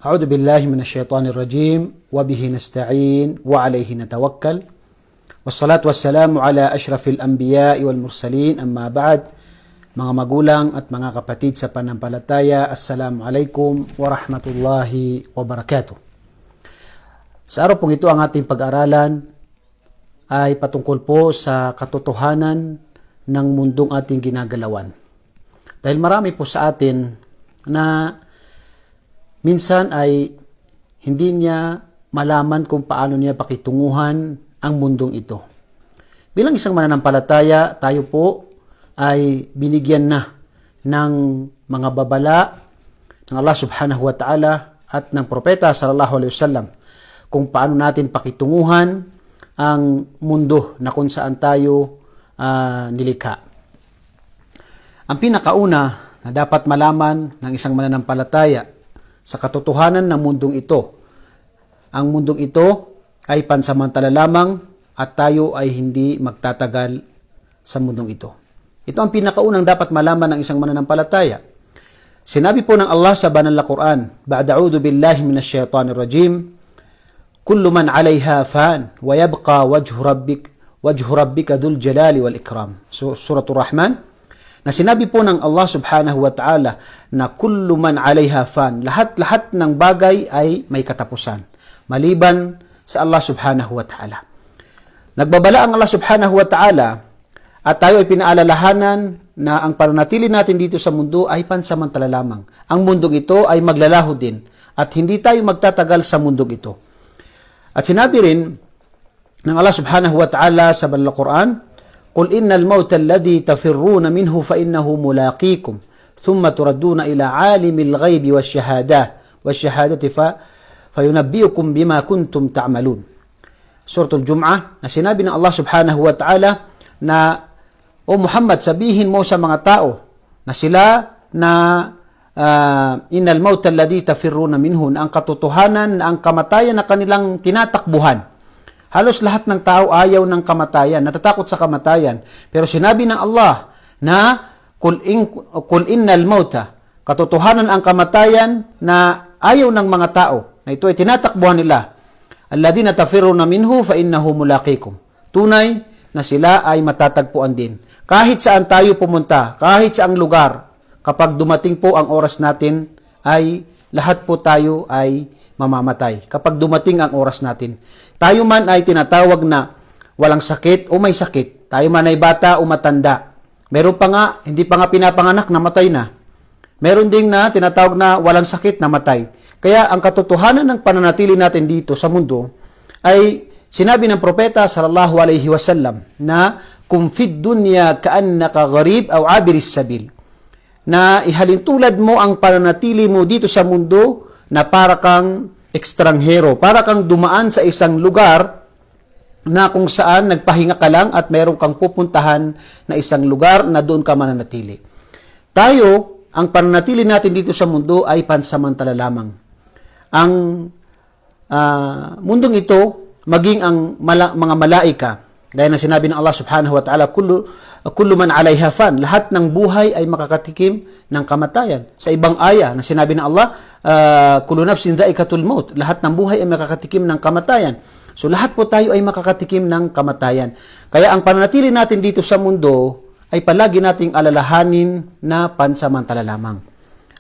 أعوذ بالله من الشيطان الرجيم وبه نستعين وعليه نتوكل والصلاة والسلام على أشرف الأنبياء والمرسلين أما بعد. Mga magulang at mga kapatid sa panampalataya, Assalamu alaikum wa rahmatullahi wa barakatuh. Sa araw pong ito, ang ating pag-aaralan ay patungkol po sa katotohanan ng mundong ating ginagalawan. Dahil marami po sa atin na minsan ay hindi niya malaman kung paano niya pakitunguhan ang mundong ito. Bilang isang mananampalataya, tayo po ay binigyan na ng mga babala ng Allah subhanahu wa ta'ala at ng propeta sallallahu alaihi wasallam kung paano natin pakitunguhan ang mundo na kung saan tayo nilikha. Ang pinakauna na dapat malaman ng isang mananampalataya sa katotohanan ng mundong ito, ang mundong ito ay pansamantala lamang at tayo ay hindi magtatagal sa mundong ito. Ito ang pinakaunang dapat malaman ng isang mananampalataya. Sinabi po ng Allah sa banal na Quran, "Ba'da a'udhu billahi minash shaitanir rajim, kullu man 'alayha fan wa yabqa wajhu rabbika dhul jalali wal ikram." So, Suratul Rahman, na sinabi po ng Allah subhanahu wa ta'ala na kullu man 'alayha fan, lahat-lahat ng bagay ay may katapusan, maliban sa Allah subhanahu wa ta'ala. Nagbabala ang Allah subhanahu wa ta'ala at tayo ay pinaalalahanan na ang pananatili natin dito sa mundo ay pansamantala lamang. Ang mundong ito ay maglalaho din at hindi tayo magtatagal sa mundong ito. At sinabi rin ng Allah subhanahu wa ta'ala sa banal na Quran, "Qul innal mawta alladhi tafirruna minhu fa innahu mulaqikum thumma turadduna ila 'alimil ghaibi wasyahadati fayunabbiukum bima kuntum ta'malun." Suratul Jum'ah, na sinabi ng Allah subhanahu wa ta'ala na, "O Muhammad, sabihin mo sa mga tao na sila na innal mauta alladhi tafirruna minhu, na ang katotohanan na ang kamatayan na kanilang tinatakbuhan." Halos lahat ng tao ayaw ng kamatayan, natatakot sa kamatayan. Pero sinabi ng Allah na kul innal mauta, katotohanan ang kamatayan na ayaw ng mga tao, na ito ay tinatakbuhan nila, alladhina tafirruna minhu fa innahu mulaqikum. Tunay na sila ay matatagpuan din. Kahit saan tayo pumunta, kahit saang lugar, kapag dumating po ang oras natin, ay lahat po tayo ay mamamatay. Kapag dumating ang oras natin, tayo man ay tinatawag na walang sakit o may sakit. Tayo man ay bata o matanda. Meron pa nga, hindi pa nga pinapanganak, namatay na. Meron ding na tinatawag na walang sakit, namatay. Kaya ang katotohanan ng pananatili natin dito sa mundo ay sinabi ng propeta sallallahu alaihi wasallam na kung fid dunya ka'annaka gharib aw abiris sabil, na ihalintulad mo ang pananatili mo dito sa mundo na para kang ekstranghero, para kang dumaan sa isang lugar na kung saan nagpahinga ka lang at meron kang pupuntahan na isang lugar na doon ka mananatili. Tayo, ang pananatili natin dito sa mundo ay pansamantala lamang. Ang mundong ito, maging ang mga malaika, gaya na sinabi ng Allah subhanahu wa ta'ala, kullu man 'alayha fan, lahat ng buhay ay makakatikim ng kamatayan. Sa ibang aya na sinabi ng Allah, kullu nafsin dha'iqatul maut, lahat ng buhay ay makakatikim ng kamatayan. So lahat po tayo ay makakatikim ng kamatayan. Kaya ang pananatili natin dito sa mundo ay palagi nating alalahanin na pansamantala lamang.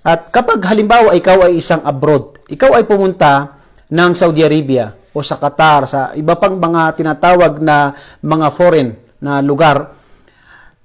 At kapag halimbawa ikaw ay isang abroad, ikaw ay pumunta ng Saudi Arabia o sa Qatar, sa iba pang mga tinatawag na mga foreign na lugar,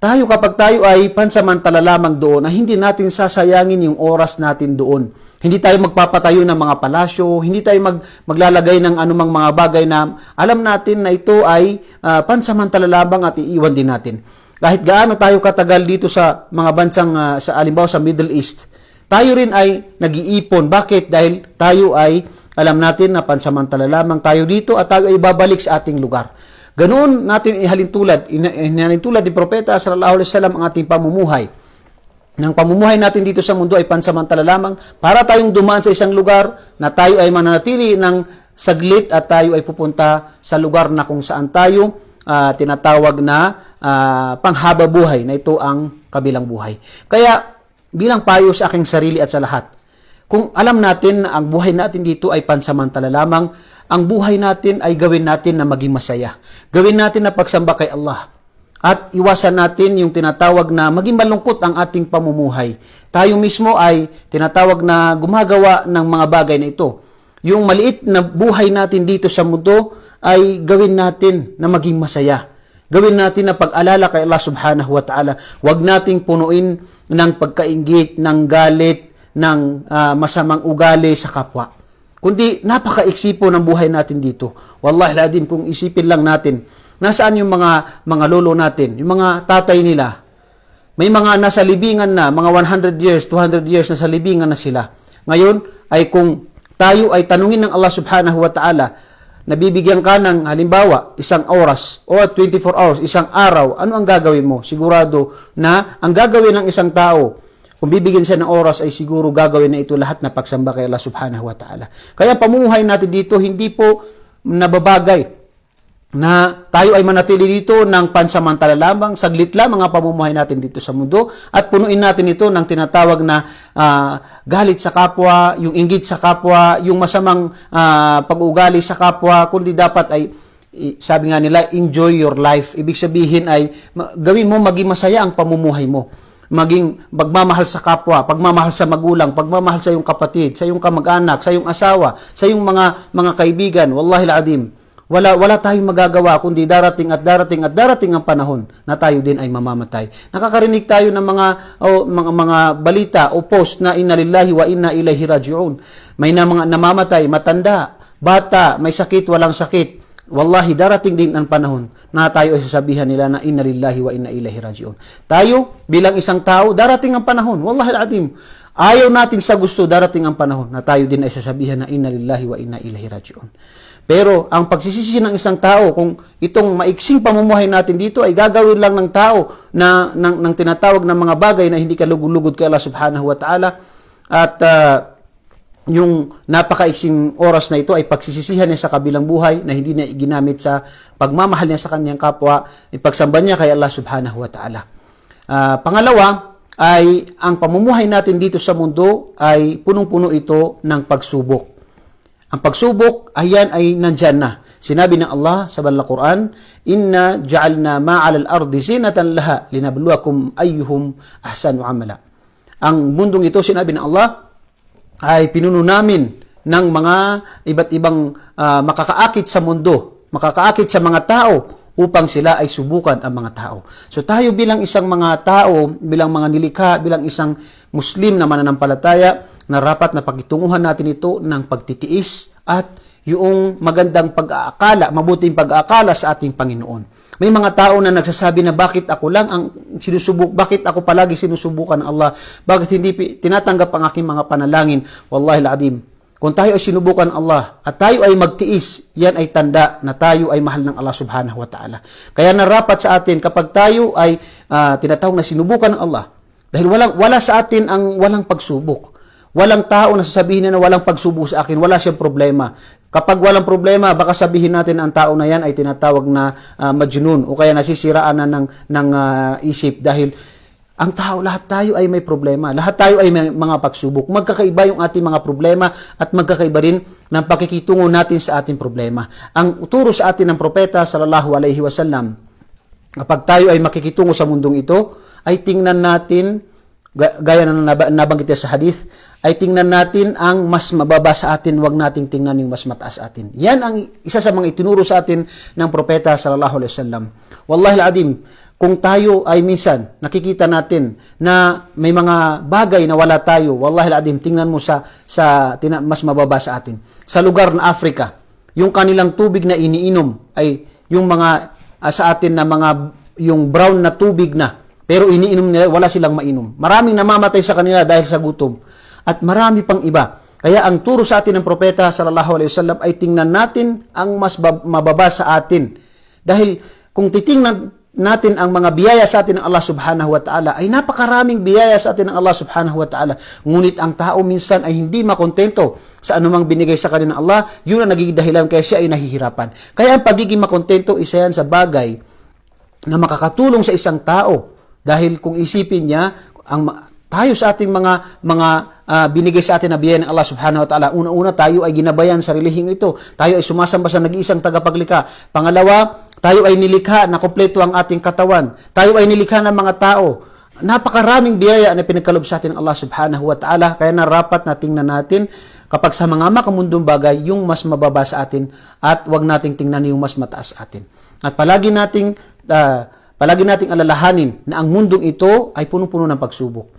kapag tayo ay pansamantala lamang doon, na hindi natin sasayangin yung oras natin doon. Hindi tayo magpapatayo ng mga palasyo, hindi tayo maglalagay ng anumang mga bagay na alam natin na ito ay pansamantala lamang at iiwan din natin. Kahit gaano tayo katagal dito sa mga bansang, halimbawa sa Middle East, tayo rin ay nag-iipon. Bakit? Dahil tayo ay alam natin na pansamantala lamang tayo dito at tayo ay babalik sa ating lugar. Ganoon natin ihalintulad ni Propeta sallallahu alaihi wasallam ang ating pamumuhay. Nang pamumuhay natin dito sa mundo ay pansamantala lamang para tayong dumaan sa isang lugar na tayo ay mananatili ng saglit at tayo ay pupunta sa lugar na kung saan tayo tinatawag na panghaba buhay, na ito ang kabilang buhay. Kaya bilang payo sa aking sarili at sa lahat, Kung alam natin na ang buhay natin dito ay pansamantala lamang, ang buhay natin ay gawin natin na maging masaya. Gawin natin na pagsamba kay Allah. At iwasan natin yung tinatawag na maging malungkot ang ating pamumuhay. Tayo mismo ay tinatawag na gumagawa ng mga bagay na ito. Yung maliit na buhay natin dito sa mundo ay gawin natin na maging masaya. Gawin natin na pag-alala kay Allah subhanahu wa ta'ala. Huwag nating punuin ng pagkainggit, ng galit, ng masamang ugali sa kapwa. Kundi napakaiksi po ng buhay natin dito. Wallahi ladim, kung isipin lang natin, nasaan yung mga lolo natin, yung mga tatay nila. May mga nasa libingan na, mga 100 years, 200 years nasa libingan na sila. Ngayon ay kung tayo ay tanungin ng Allah subhanahu wa ta'ala, nabibigyan ka ng halimbawa, isang oras o 24 hours, isang araw, ano ang gagawin mo? Sigurado na ang gagawin ng isang tao, kung bibigyan siya ng oras, ay siguro gagawin na ito lahat na pagsamba kay Allah subhanahu wa ta'ala. Kaya pamumuhay natin dito, hindi po nababagay na tayo ay manatili dito ng pansamantala lamang, saglit lamang ang pamumuhay natin dito sa mundo, at punuin natin ito ng tinatawag na galit sa kapwa, yung inggit sa kapwa, yung masamang pag-ugali sa kapwa, kundi dapat ay, sabi nga nila, enjoy your life. Ibig sabihin ay gawin mo maging masaya ang pamumuhay mo. Maging pagmamahal sa kapwa, pagmamahal sa magulang, pagmamahal sa iyong kapatid, sa iyong kamag-anak, sa iyong asawa, sa iyong mga kaibigan. Wallahi al-adim, wala tayong magagawa kundi darating at darating at darating ang panahon na tayo din ay mamamatay. Nakakarinig tayo ng mga balita o post na inna lillahi wa inna ilaihi raji'un. May mga namamatay, matanda, bata, may sakit, walang sakit. Wallahi, darating din ang panahon na tayo ay sasabihan nila na inna lillahi wa inna ilaihi raji'un. Tayo, bilang isang tao, darating ang panahon. Wallahi al-adim. Ayaw natin sa gusto, darating ang panahon na tayo din ay sasabihan na inna lillahi wa inna ilaihi raji'un. Pero ang pagsisisi ng isang tao, kung itong maiksing pamumuhay natin dito ay gagawin lang ng tao ng tinatawag ng mga bagay na hindi kalugod-lugod kay Allah subhanahu wa ta'ala, at yung napakaiksing oras na ito ay pagsisisihan niya sa kabilang buhay na hindi niya ginamit sa pagmamahal niya sa kanyang kapwa, ipagsamba niya kay Allah subhanahu wa ta'ala. Pangalawa ay ang pamumuhay natin dito sa mundo ay punong-puno ito ng pagsubok. Ang pagsubok, ayan ay nandyan na. Sinabi ng Allah sa Banal Quran, "Inna ja'alna ma'al al-ardi zinatan laha linabluwakum ayyuhum ahsanu amala." Ang mundong ito, sinabi ng Allah, ay pinuno namin ng mga iba't ibang makakaakit sa mundo, makakaakit sa mga tao upang sila ay subukan ang mga tao. So tayo bilang isang mga tao, bilang mga nilikha, bilang isang Muslim na mananampalataya, narapat na pakitunguhan natin ito ng pagtitiis at yung magandang pag-aakala, mabuting pag-aakala sa ating Panginoon. May mga tao na nagsasabi na bakit ako lang ang bakit ako palagi sinusubukan ng Allah, bakit hindi tinatanggap ang aking mga panalangin. Wallahi al-adim, kung tayo ay sinubukan ng Allah at tayo ay magtiis, yan ay tanda na tayo ay mahal ng Allah subhanahu wa ta'ala. Kaya narapat sa atin kapag tayo ay tinatawag na sinubukan ng Allah, dahil wala sa atin ang walang pagsubok. Walang tao na sasabihin na walang pagsubok sa akin, wala siyang problema. Kapag walang problema, baka sabihin natin ang tao na yan ay tinatawag na majnun o kaya nasisiraan na ng isip, dahil ang tao, lahat tayo ay may problema. Lahat tayo ay may mga pagsubok. Magkakaiba yung ating mga problema at magkakaiba rin ng pakikitungo natin sa ating problema. Ang uturo sa atin ng propeta sallallahu alaihi wasallam, kapag tayo ay makikitungo sa mundong ito, ay tingnan natin, gaya na nabanggit sa hadith, ay tingnan natin ang mas mababa sa atin, wag nating tingnan yung mas mataas sa atin. Yan ang isa sa mga itinuro sa atin ng propeta sallallahu alaihi wasallam. Wallahi al-adim, kung tayo ay minsan nakikita natin na may mga bagay na wala tayo, wallahi al-adim, tingnan mo sa mas mababa sa atin. Sa lugar na Africa, yung kanilang tubig na iniinom ay yung mga sa atin na yung brown na tubig na, pero iniinom nila, wala silang mainom. Maraming namamatay sa kanila dahil sa gutom. At marami pang iba. Kaya ang turo sa atin ng propeta sallallahu alaihi wasallam ay tingnan natin ang mas mababa sa atin. Dahil kung titingnan natin ang mga biyaya sa atin ng Allah subhanahu wa ta'ala, ay napakaraming biyaya sa atin ng Allah subhanahu wa ta'ala. Ngunit ang tao minsan ay hindi makontento sa anumang binigay sa kanya ng Allah, yun ang nagiging dahilan kaya siya ay nahihirapan. Kaya ang pagiging makontento, isa yan sa bagay na makakatulong sa isang tao. Dahil kung isipin niya, Tayo sa ating binigay sa atin na biyaya ng Allah subhanahu wa ta'ala. Una-una, tayo ay ginabayan sa relihing ito. Tayo ay sumasamba sa nag-iisang tagapaglikha. Pangalawa, tayo ay nilikha na kumpleto ang ating katawan. Tayo ay nilikha ng mga tao. Napakaraming biyaya na pinagkalob sa atin ng Allah subhanahu wa ta'ala. Kaya narapat na tingnan natin kapag sa mga makamundong bagay, yung mas mababa sa atin at wag nating tingnan yung mas mataas sa atin. At palagi nating alalahanin na ang mundong ito ay punong-puno ng pagsubok.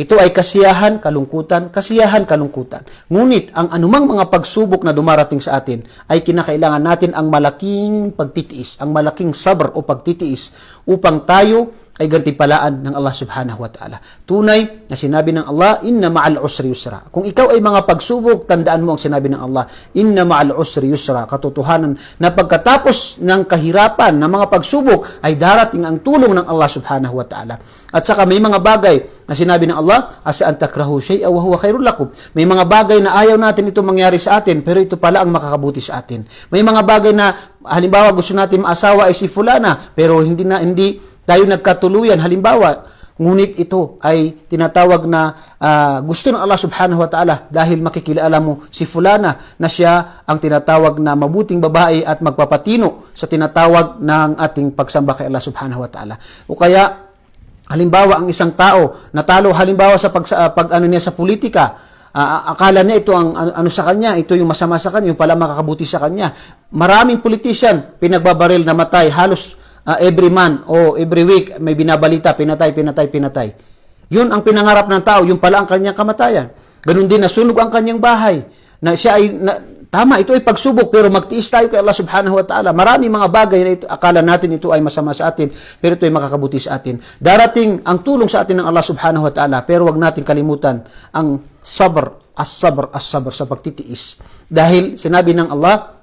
Ito ay kasiyahan, kalungkutan, kasiyahan, kalungkutan. Ngunit ang anumang mga pagsubok na dumarating sa atin ay kinakailangan natin ang malaking pagtitiis, ang malaking sabr o pagtitiis upang tayo ay gantimpalaan ng Allah subhanahu wa ta'ala. Tunay na sinabi ng Allah, inna ma'al usri yusra. Kung ikaw ay mga pagsubok, tandaan mo ang sinabi ng Allah, inna ma'al usri yusra. Katotohanan na pagkatapos ng kahirapan, ng mga pagsubok, ay darating ang tulong ng Allah subhanahu wa ta'ala. At saka may mga bagay na sinabi ng Allah, asa an takrahu shay'a wa huwa khairul lakum. May mga bagay na ayaw natin ito mangyari sa atin, pero ito pala ang makakabuti sa atin. May mga bagay na halimbawa gusto natin maasawa ay si fulana, pero hindi tayo nagkatuluyan, halimbawa, ngunit ito ay tinatawag na gusto ng Allah subhanahu wa ta'ala dahil makikilala mo si fulana na siya ang tinatawag na mabuting babae at magpapatino sa tinatawag ng ating pagsamba kay Allah subhanahu wa ta'ala. O kaya, halimbawa, ang isang tao natalo halimbawa sa sa politika, akala niya ito ang sa kanya, ito yung masama sa kanya, yung pala makakabuti sa kanya. Maraming politician pinagbabaril na matay, halos every month o every week may binabalita, pinatay. Yun ang pinangarap ng tao, yung pala ang kanyang kamatayan. Ganun din, nasunog ang kanyang bahay. Na siya ay, tama, ito ay pagsubok, pero magtiis tayo kay Allah subhanahu wa ta'ala. Marami mga bagay na ito, akala natin ito ay masama sa atin, pero ito ay makakabuti sa atin. Darating ang tulong sa atin ng Allah subhanahu wa ta'ala, pero wag natin kalimutan ang sabr, as-sabr sa pagtitiis. Dahil sinabi ng Allah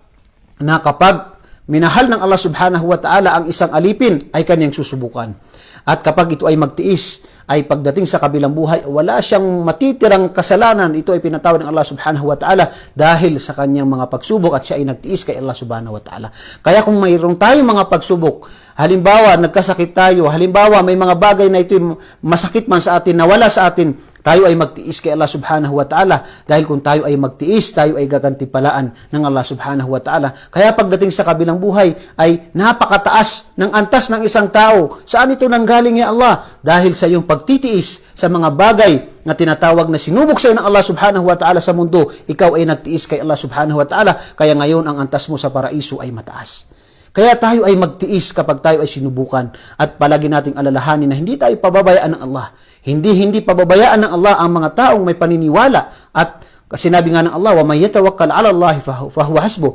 na kapag minahal ng Allah subhanahu wa ta'ala ang isang alipin ay kanyang susubukan. At kapag ito ay magtiis, ay pagdating sa kabilang buhay, wala siyang matitirang kasalanan. Ito ay pinatawad ng Allah subhanahu wa ta'ala dahil sa kanyang mga pagsubok at siya ay nagtiis kay Allah subhanahu wa ta'ala. Kaya kung mayroon tayong mga pagsubok, halimbawa nagkasakit tayo, halimbawa may mga bagay na ito masakit man sa atin, nawala sa atin, tayo ay magtiis kay Allah subhanahu wa ta'ala dahil kung tayo ay magtiis, tayo ay gagantipalaan ng Allah subhanahu wa ta'ala. Kaya pagdating sa kabilang buhay ay napakataas ng antas ng isang tao. Saan ito nanggaling ya Allah? Dahil sa iyong pagtitiis sa mga bagay na tinatawag na sinubok sa iyo ng Allah subhanahu wa ta'ala sa mundo, ikaw ay nagtiis kay Allah subhanahu wa ta'ala, kaya ngayon ang antas mo sa paraiso ay mataas. Kaya tayo ay magtiis kapag tayo ay sinubukan at palagi nating alalahanin na hindi tayo pababayaan ng Allah. Hindi pababayaan ng Allah ang mga taong may paniniwala at sinabi nga ng Allah, wa may yatawakkal 'ala Allah fahuwa hasbuh.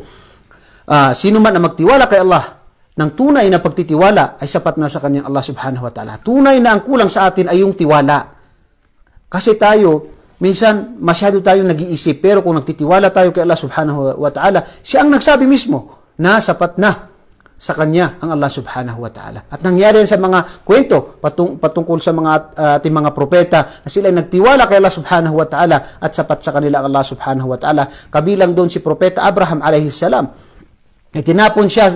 Sino man ang magtiwala kay Allah ng tunay na pagtitiwala ay sapat na sa kanyang Allah subhanahu wa ta'ala. Tunay na ang kulang sa atin ay yung tiwala. Kasi tayo, minsan masyado tayong nag-iisip, pero kung nagtitiwala tayo kay Allah subhanahu wa ta'ala, siya ang nagsabi mismo na sapat na sa kanya ang Allah subhanahu wa ta'ala. At nangyari yan sa mga kwento patungkol sa mga ating mga propeta na sila ay nagtiwala kay Allah subhanahu wa ta'ala at sapat sa kanila ang Allah subhanahu wa ta'ala. Kabilang doon si propeta Abraham alayhi salam. Itinapon siya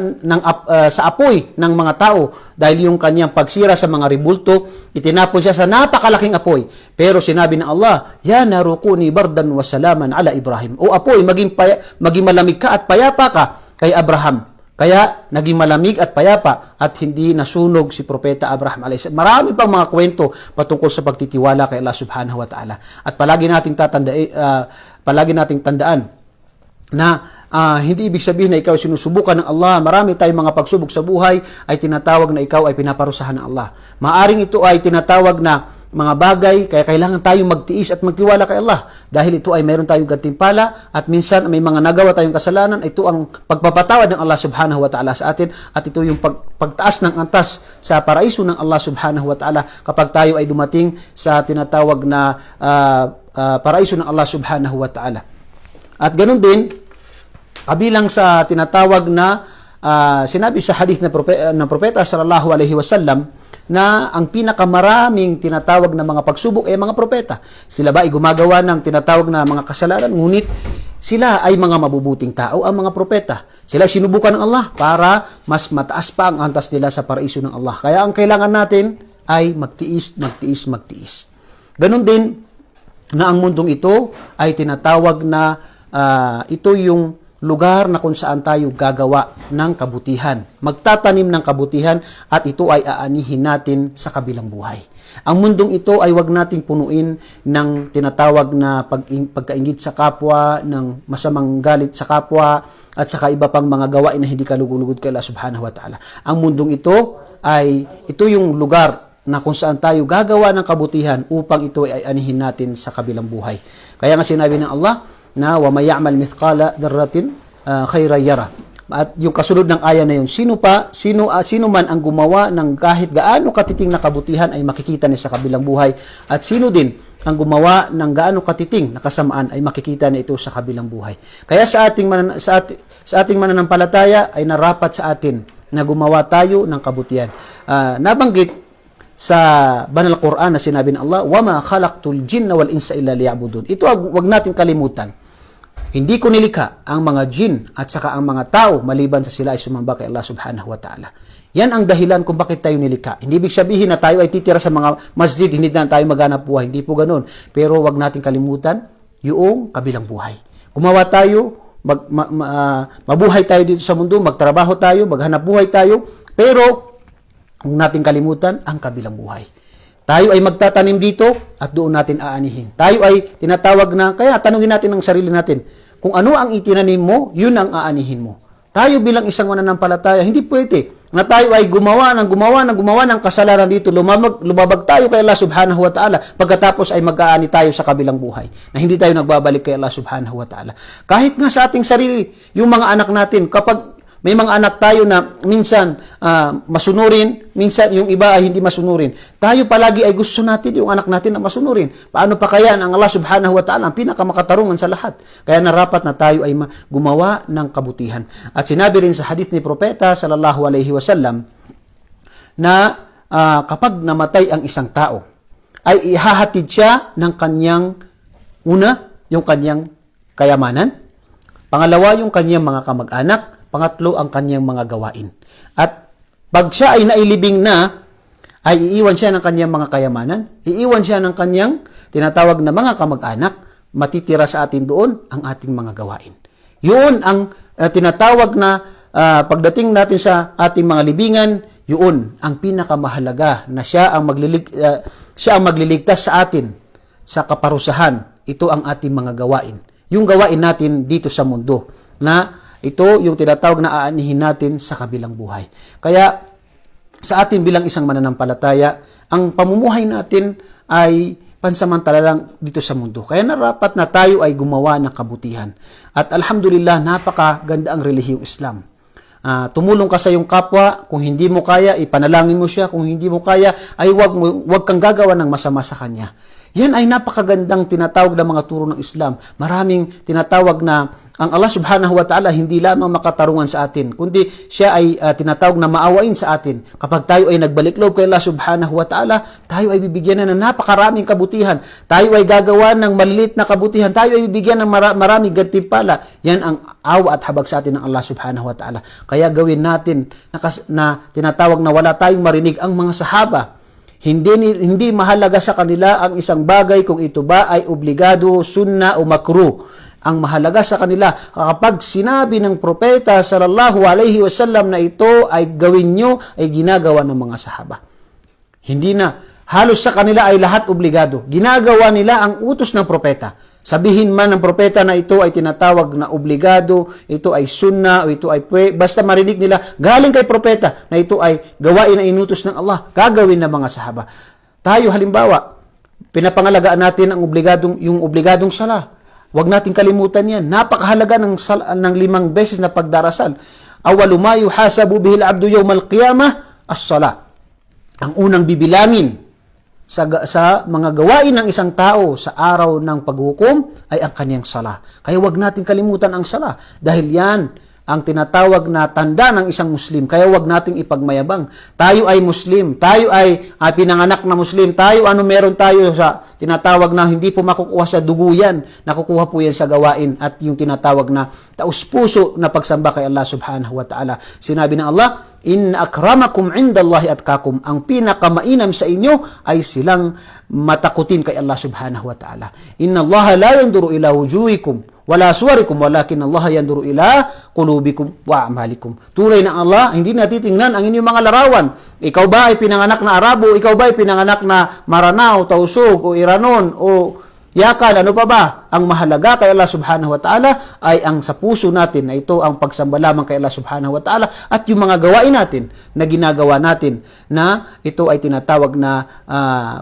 sa apoy ng mga tao dahil yung kanyang pagsira sa mga ribulto, itinapon siya sa napakalaking apoy. Pero sinabi ng Allah, ya narukuni bardan wa salaman ala Ibrahim. O apoy, maging malamig ka at payapa ka kay Abraham. Kaya naging malamig at payapa at hindi nasunog si Propeta Abraham a.s. Marami pang mga kwento patungkol sa pagtitiwala kay Allah subhanahu wa ta'ala. At palagi nating tandaan na hindi ibig sabihin na ikaw sinusubukan ng Allah. Marami tayong mga pagsubok sa buhay ay tinatawag na ikaw ay pinaparusahan ng Allah. Maaring ito ay tinatawag na mga bagay, kaya kailangan tayong magtiis at magtiwala kay Allah. Dahil ito ay mayroon tayong gantimpala at minsan may mga nagawa tayong kasalanan, ito ang pagpapatawad ng Allah subhanahu wa ta'ala sa atin at ito yung pagtaas ng antas sa paraiso ng Allah subhanahu wa ta'ala kapag tayo ay dumating sa tinatawag na paraiso ng Allah subhanahu wa ta'ala. At ganun din, kabilang sa tinatawag na sinabi sa hadith ng propeta sallallahu alaihi wasallam na ang pinakamaraming tinatawag na mga pagsubok ay mga propeta. Sila ba ay gumagawa ng tinatawag na mga kasalanan, ngunit sila ay mga mabubuting tao, ang mga propeta. Sila ay sinubukan ng Allah para mas mataas pa ang antas nila sa paraiso ng Allah. Kaya ang kailangan natin ay magtiis. Ganon din na ang mundong ito ay tinatawag na ito yung lugar na kung saan tayo gagawa ng kabutihan. Magtatanim ng kabutihan at ito ay aanihin natin sa kabilang buhay. Ang mundong ito ay wag nating punuin ng tinatawag na pagkaingit sa kapwa, ng masamang galit sa kapwa, at saka iba pang mga gawain na hindi kalugod-lugod kay Allah subhanahu wa ta'ala. Ang mundong ito yung lugar na kung saan tayo gagawa ng kabutihan upang ito ay anihin natin sa kabilang buhay. Kaya nga sinabi ng Allah na wa may ya'mal mithqala dharratin khayran yara. At yung kasunod ng aya na yun, sino man ang gumawa ng kahit gaano katiting na kabutihan ay makikita niya sa kabilang buhay. At sino din ang gumawa ng gaano katiting na kasamaan ay makikita niya ito sa kabilang buhay. Kaya sa ating mananampalataya ay narapat sa atin na gumawa tayo ng kabutihan. Nabanggit sa Banal Quran na sinabi ng Allah, وَمَا خَلَقْتُ الْجِنَّ وَالْإِنسَ إِلَّا لِيَعْبُدُونَ. Ito wag natin kalimutan. Hindi ko nilikha ang mga jin at saka ang mga tao maliban sa sila ay sumamba kay Allah subhanahu wa ta'ala. Yan ang dahilan kung bakit tayo nilikha. Hindi ibig sabihin na tayo ay titira sa mga masjid, hindi na tayo maghanap buhay. Hindi po ganun. Pero wag natin kalimutan yung kabilang buhay. Gumawa tayo, mabuhay tayo dito sa mundo, magtrabaho tayo, maghanap buhay tayo, pero huwag natin kalimutan ang kabilang buhay. Tayo ay magtatanim dito at doon natin aanihin. Tayo ay tinatawag na, kaya tanungin natin ang sarili natin, kung ano ang itinanim mo, yun ang aanihin mo. Tayo bilang isang mananampalataya, hindi pwede na tayo ay gumawa ng kasalanan dito, lumabag tayo kay Allah subhanahu wa ta'ala, pagkatapos ay mag-aani tayo sa kabilang buhay, na hindi tayo nagbabalik kay Allah subhanahu wa ta'ala. Kahit nga sa ating sarili, yung mga anak natin, kapag may mga anak tayo na minsan masunurin, minsan yung iba ay hindi masunurin. Tayo palagi ay gusto natin yung anak natin na masunurin. Paano pa kaya ang Allah subhanahu wa ta'ala ang pinakamakatarungan sa lahat? Kaya narapat na tayo ay gumawa ng kabutihan. At sinabi rin sa hadith ni Propeta sallallahu alaihi wasallam na kapag namatay ang isang tao, ay ihahatid siya ng kanyang yung kanyang kayamanan, pangalawa yung kanyang mga kamag-anak, pangatlo ang kanyang mga gawain. At pag siya ay nailibing na, ay iiwan siya ng kanyang mga kayamanan, iiwan siya ng kanyang tinatawag na mga kamag-anak, matitira sa atin doon ang ating mga gawain. Yun ang tinatawag na pagdating natin sa ating mga libingan, yun ang pinakamahalaga na siya ang magliligtas sa atin sa kaparusahan. Ito ang ating mga gawain. Yung gawain natin dito sa mundo na ito yung tinatawag na aanihin natin sa kabilang buhay. Kaya sa atin bilang isang mananampalataya, ang pamumuhay natin ay pansamantala lang dito sa mundo. Kaya narapat na tayo ay gumawa ng kabutihan. At alhamdulillah, napakaganda ang relihiyong Islam. Tumulong ka sa iyong kapwa, kung hindi mo kaya, ipanalangin mo siya, kung hindi mo kaya, ay wag kang gagawa ng masama sa kanya. Yan ay napakagandang tinatawag na mga turo ng Islam. Maraming tinatawag na ang Allah subhanahu wa ta'ala hindi lamang makatarungan sa atin, kundi siya ay tinatawag na maawain sa atin. Kapag tayo ay nagbalik loob kay Allah subhanahu wa ta'ala, tayo ay bibigyan na ng napakaraming kabutihan. Tayo ay gagawa ng malilit na kabutihan. Tayo ay bibigyan ng maraming gantimpala. Yan ang awa at habag sa atin ng Allah subhanahu wa ta'ala. Kaya gawin natin na tinatawag na wala tayong marinig ang mga sahaba. Hindi mahalaga sa kanila ang isang bagay kung ito ba ay obligado, sunna o makruh. Ang mahalaga sa kanila, kapag sinabi ng propeta sallallahu alaihi wasallam na ito ay gawin nyo, ay ginagawa ng mga sahaba. Hindi na. Halos sa kanila ay lahat obligado. Ginagawa nila ang utos ng propeta. Sabihin man ng propeta na ito ay tinatawag na obligado, ito ay sunna, o ito ay basta marinig nila, galing kay propeta na ito ay gawain na inutos ng Allah, gagawin ng mga sahaba. Tayo halimbawa, pinapangalagaan natin ang yung obligadong sala. Huwag natin kalimutan yan. Napakahalaga ng 5 beses na pagdarasal. Awalu ma yuhasabu bihil abdu yawmal qiyamah as-sala. Ang unang bibilangin sa mga gawain ng isang tao sa araw ng paghukom ay ang kanyang sala. Kaya huwag natin kalimutan ang sala. Dahil yan ang tinatawag na tanda ng isang Muslim. Kaya huwag nating ipagmayabang. Tayo ay Muslim. Tayo ay pinanganak na Muslim. Meron tayo sa tinatawag na hindi po makukuha sa dugo yan. Nakukuha po yan sa gawain at yung tinatawag na taus-puso na pagsamba kay Allah subhanahu wa ta'ala. Sinabi ng Allah, In akramakum indallahi atqakum. Ang pinakamainam sa inyo ay silang matakutin kay Allah subhanahu wa ta'ala. Inna Allah la yanduru ila wujuhikum wala suwarikum walakin Allah yanduru ila qulubikum wa a'malikum. Tulay ng Allah, hindi natitingnan ang inyong mga larawan. Ikaw ba ay pinanganak na Arabo? Ikaw ba ay pinanganak na Maranao, Tausug, o Iranon, o Yakal? Ano pa ba? Ang mahalaga kay Allah subhanahu wa ta'ala ay ang sa puso natin na ito ang pagsamba lamang kay Allah subhanahu wa ta'ala at yung mga gawain natin na ginagawa natin na ito ay tinatawag na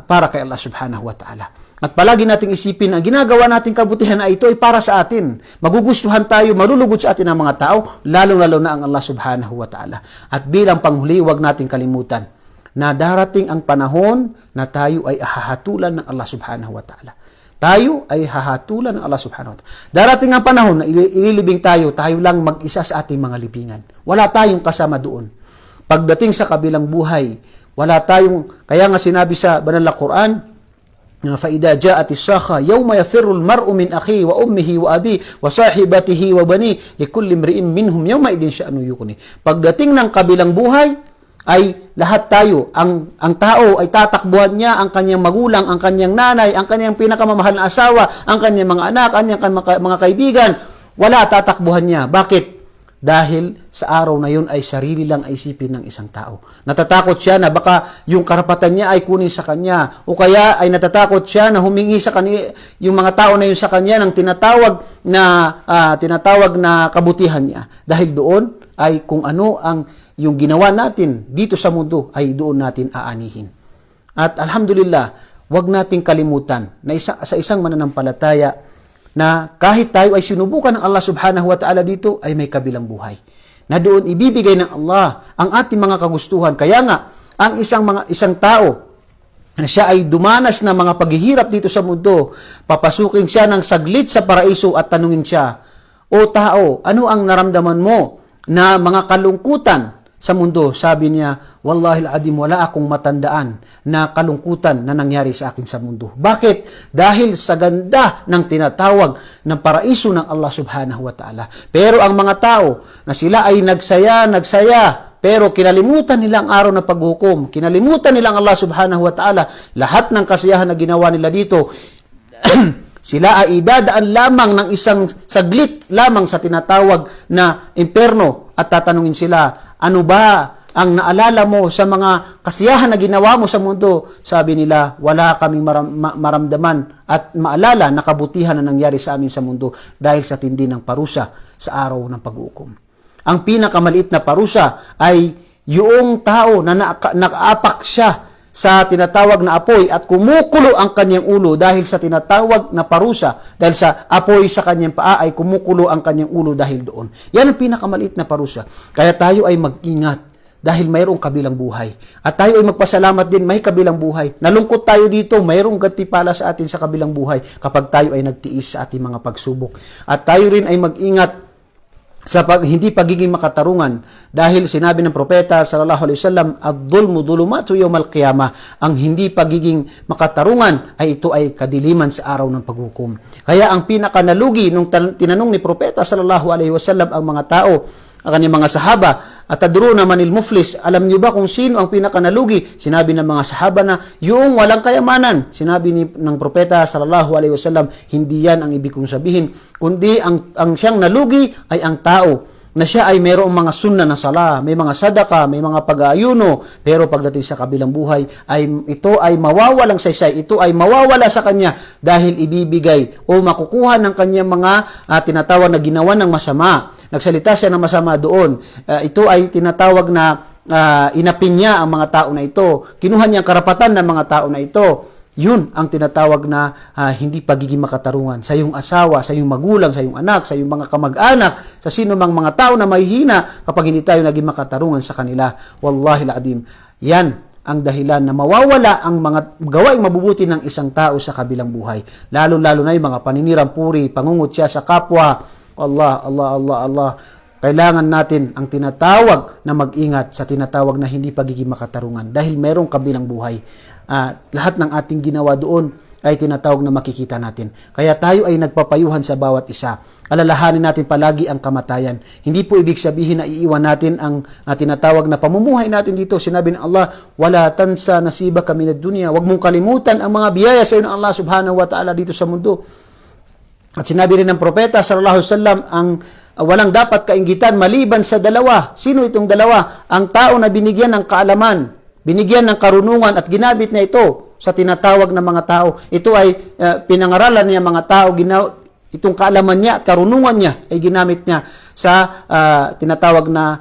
para kay Allah subhanahu wa ta'ala. At palagi nating isipin ang ginagawa nating kabutihan na ito ay para sa atin. Magugustuhan tayo, malulugod sa atin ang mga tao, lalong-lalo na ang Allah subhanahu wa ta'ala. At bilang panghuli, huwag nating kalimutan na darating ang panahon na tayo ay hahatulan ng Allah subhanahu wa ta'ala. Tayo ay hahatulan ng Allah subhanahu wa ta'ala. Darating ang panahon na ililibing tayo lang mag-isa sa ating mga libingan. Wala tayong kasama doon. Pagdating sa kabilang buhay, wala tayong, kaya nga sinabi sa banal na Quran, فَإِذَا جَاءَتِ السَّاخَةُ يَوْمَ يَفِرُّ الْمَرْءُ مِنْ أَخِيهِ وَأُمِّهِ وَأَبِيهِ وَصَاحِبَتِهِ وَبَنِيهِ لِكُلِّ امْرِئٍ مِّنْهُمْ يَوْمَئِذٍ شَأْنٌ يُغْنِيهِ. Pagdating ng kabilang buhay, ay lahat tayo, ang tao ay tatakbuhan niya ang kanyang magulang, ang kanyang nanay, ang kanyang pinakamamahal na asawa, ang kanyang mga anak, ang kanyang mga kaibigan. Wala tatakbuhan niya. Bakit? Dahil sa araw na yun ay sarili lang isipin ng isang tao. Natatakot siya na baka yung karapatan niya ay kunin sa kanya. O kaya ay natatakot siya na humingi sa kanya, yung mga tao na yun sa kanya ng tinatawag na kabutihan niya. Dahil doon ay kung ano ang yung ginawa natin dito sa mundo ay doon natin aanihin. At alhamdulillah, wag nating kalimutan na sa isang mananampalataya na kahit tayo ay sinubukan ng Allah subhanahu wa ta'ala dito, ay may kabilang buhay. Na doon ibibigay ng Allah ang ating mga kagustuhan. Kaya nga, ang isang tao na siya ay dumanas na mga paghihirap dito sa mundo, papasukin siya ng saglit sa paraiso at tanungin siya, "O tao, ano ang naramdaman mo na mga kalungkutan sa mundo?" Sabi niya, "Wallahi al-adim, wala akong matandaan na kalungkutan na nangyari sa akin sa mundo." Bakit? Dahil sa ganda ng tinatawag ng paraiso ng Allah subhanahu wa ta'ala. Pero ang mga tao na sila ay nagsaya, pero kinalimutan nila ang araw ng paghukom. Kinalimutan nila ang Allah subhanahu wa ta'ala. Lahat ng kasiyahan na ginawa nila dito, sila ay idadaan lamang ng isang saglit lamang sa tinatawag na imperno at tatanungin sila, "Ano ba ang naalala mo sa mga kasiyahan na ginawa mo sa mundo?" Sabi nila, "Wala kaming maramdaman at maalala na kabutihan na nangyari sa amin sa mundo dahil sa tindi ng parusa sa araw ng pag-uukom." Ang pinakamaliit na parusa ay yung tao na nakaapak siya sa tinatawag na apoy at kumukulo ang kanyang ulo dahil sa tinatawag na parusa, dahil sa apoy sa kanyang paa ay kumukulo ang kanyang ulo dahil doon. Yan ang pinakamaliit na parusa. Kaya tayo ay mag-ingat dahil mayroong kabilang buhay. At tayo ay magpasalamat din, may kabilang buhay. Nalungkot tayo dito, mayroong gantimpala sa atin sa kabilang buhay kapag tayo ay nagtiis sa ating mga pagsubok. At tayo rin ay mag-ingat sa hindi pagiging makatarungan dahil sinabi ng propeta sallallahu alaihi wasallam, "Ad-dhulmu dhulumatu yawmal qiyamah." Ang hindi pagiging makatarungan ay ito ay kadiliman sa araw ng paghukom. Kaya ang pinakanalugi nung tinanong ni propeta sallallahu alaihi wasallam ang mga tao, ang kanyang mga sahaba, "Atadruna manil muflis?" Alam niyo ba kung sino ang pinakanalugi? Sinabi ng mga sahaba na yung walang kayamanan. Sinabi ng propeta sallallahu alaihi wasallam, hindi yan ang ibig kong sabihin, kundi ang siyang nalugi ay ang tao na siya ay mayroong mga sunna na sala, may mga sadaka, may mga pag-aayuno, pero pagdating sa kabilang buhay, ito ay mawawalang saysay, ito ay mawawala sa kanya dahil ibibigay o makukuha ng kanyang mga tinatawag na ginawa ng masama. Nagsalita siya ng masama doon. Ito ay tinatawag na inapinya ang mga tao na ito. Kinuha niya ang karapatan ng mga tao na ito. Yun ang tinatawag na hindi pagiging makatarungan sa iyong asawa, sa iyong magulang, sa iyong anak, sa iyong mga kamag-anak, sa sino mang mga tao na mahihina kapag hindi tayo naging makatarungan sa kanila. Wallahi al-adim. Yan ang dahilan na mawawala ang mga gawaing mabubuti ng isang tao sa kabilang buhay. Lalo-lalo na yung mga paninirang puri, pangungot siya sa kapwa. Allah. Kailangan natin ang tinatawag na mag-ingat sa tinatawag na hindi pagiging makatarungan dahil mayroong kabilang buhay. Lahat ng ating ginawa doon ay tinatawag na makikita natin. Kaya tayo ay nagpapayuhan sa bawat isa. Alalahanin natin palagi ang kamatayan. Hindi po ibig sabihin na iiwan natin ang tinatawag na pamumuhay natin dito. Sinabi ng Allah, wala tansa nasibaka minad dunya. Huwag mong kalimutan ang mga biyaya sa iyo ng Allah subhanahu wa ta'ala dito sa mundo. At sinabi rin ng propeta sallallahu alaihi wasallam, ang walang dapat kainggitan maliban sa dalawa. Sino itong dalawa? Ang tao na binigyan ng kaalaman, binigyan ng karunungan at ginamit na ito sa tinatawag na mga tao. Ito ay pinangaralan niya mga tao, itong kaalaman niya at karunungan niya ay ginamit niya sa tinatawag na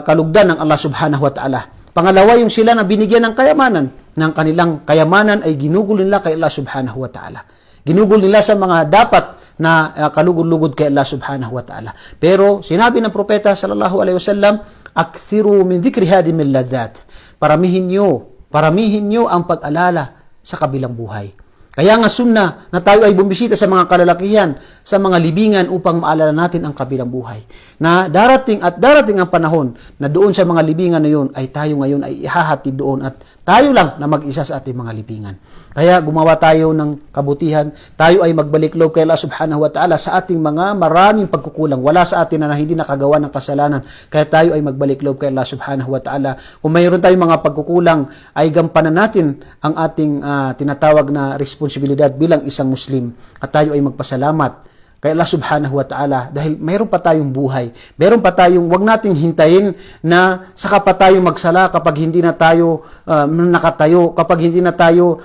kalugdan ng Allah subhanahu wa ta'ala. Pangalawa, yung sila na binigyan ng kayamanan, ng kanilang kayamanan ay ginugol nila kay Allah subhanahu wa ta'ala. Ginugol nila sa mga dapat na kalugod-lugod kay Allah subhanahu wa ta'ala. Pero sinabi ng propeta sallallahu alaihi wasallam, akthiru min dhikri hadimil ladhat. Paramihin nyo ang pag-alala sa kabilang buhay. Kaya nga sunnah na tayo ay bumisita sa mga kalalakihan, sa mga libingan upang maalala natin ang kabilang buhay. Na darating ang panahon na doon sa mga libingan na yun ay tayo ngayon ay ihahatid doon at tayo lang na mag-isa sa ating mga libingan. Kaya gumawa tayo ng kabutihan, tayo ay magbalik loob kay Allah subhanahu wa ta'ala sa ating mga maraming pagkukulang. Wala sa atin na hindi nakagawa ng kasalanan. Kaya tayo ay magbalik loob kay Allah subhanahu wa ta'ala. Kung mayroon tayong mga pagkukulang, ay gampanan natin ang ating tinatawag na responsibilidad bilang isang Muslim. At tayo ay magpasalamat kay Allah subhanahu wa ta'ala dahil mayroon pa tayong buhay. Mayroon pa tayong, wag nating hintayin na saka pa tayo magsala kapag hindi na tayo nakatayo, kapag hindi na tayo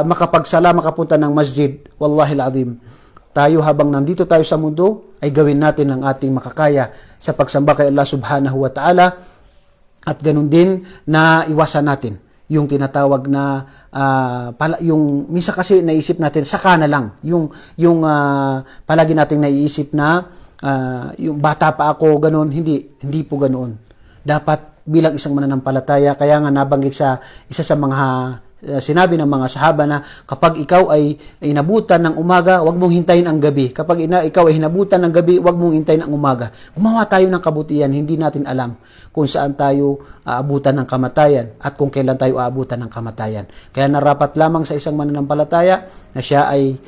makapagsala, makapunta ng masjid. Wallahi al-azim. Tayo habang nandito tayo sa mundo, ay gawin natin ang ating makakaya sa pagsamba kay Allah subhanahu wa ta'ala at ganun din na iwasan natin yung tinatawag na yung misa kasi naisip natin saka na lang yung palagi nating naiisip na yung bata pa ako ganun, hindi po ganoon. Dapat bilang isang mananampalataya, kaya nga nabanggit sa isa sa mga sinabi ng mga sahaba na kapag ikaw ay inabutan ng umaga, huwag mong hintayin ang gabi. Kapag ikaw ay hinabutan ng gabi, huwag mong hintayin ang umaga. Gumawa tayo ng kabutihan, hindi natin alam kung saan tayo aabutan ng kamatayan at kung kailan tayo aabutan ng kamatayan. Kaya narapat lamang sa isang mananampalataya na siya ay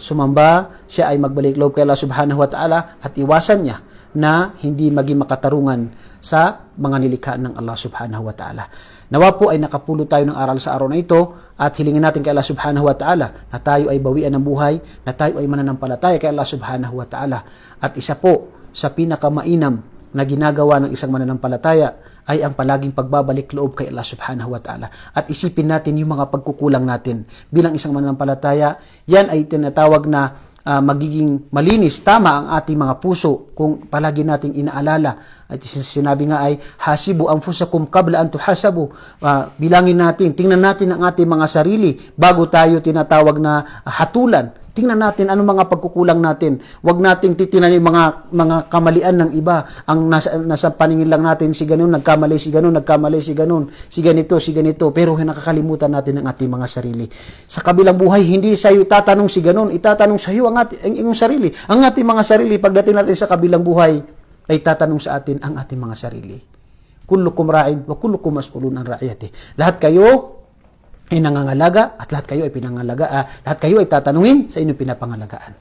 sumamba, siya ay magbalik loob kay Allah subhanahu wa ta'ala at iwasan niya na hindi maging makatarungan sa mga nilikha ng Allah subhanahu wa ta'ala. Nawa po ay nakapulot tayo ng aral sa araw na ito at hilingin natin kay Allah subhanahu wa ta'ala na tayo ay bawian ng buhay, na tayo ay mananampalataya kay Allah subhanahu wa ta'ala. At isa po sa pinakamainam na ginagawa ng isang mananampalataya ay ang palaging pagbabalik loob kay Allah subhanahu wa ta'ala. At isipin natin yung mga pagkukulang natin. Bilang isang mananampalataya, yan ay tinatawag na magiging malinis, tama ang ating mga puso kung palagi nating inaalala. At sinabi nga ay, hasibu anfusakum qabla an tuhasabu. Bilangin natin, tingnan natin ang ating mga sarili bago tayo tinatawag na hatulan. Tingnan natin anong mga pagkukulang natin. Huwag nating titingnan yung mga kamalian ng iba. Ang nasa paningin lang natin, si ganun, nagkamali, si ganun, si ganito. Pero nakakalimutan natin ang ating mga sarili. Sa kabilang buhay, hindi sa'yo tatanong si ganun, itatanong sa'yo ang iyong sarili. Ang ating mga sarili, pagdating natin sa kabilang buhay, ay tatanong sa atin ang ating mga sarili. Kullukum ra'in wa kullukum mas'ulun an ra'iyati. Lahat kayo ay nangangalaga at lahat kayo ay tatanungin sa inyong pinapangalagaan.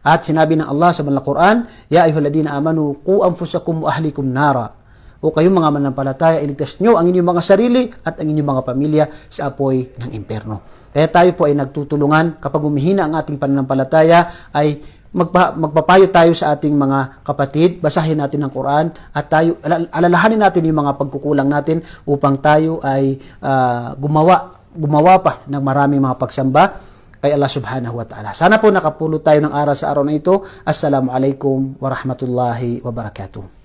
At sinabi ng Allah sa banal Quran, ya ayyuhalladhina amanu qu anfusakum wa ahlikum nara. O kayong mga mananampalataya, iligtas nyo ang inyong mga sarili at ang inyong mga pamilya sa apoy ng impyerno. Kaya tayo po ay nagtutulungan kapag humihina ang ating pananampalataya ay magpapayo tayo sa ating mga kapatid, basahin natin ang Quran at tayo alalahanin natin yung mga pagkukulang natin upang tayo ay gumawa pa ng maraming mga pagsamba kay Allah subhanahu wa ta'ala. Sana po nakapulot tayo ng aral sa araw na ito. Assalamualaikum warahmatullahi wabarakatuh.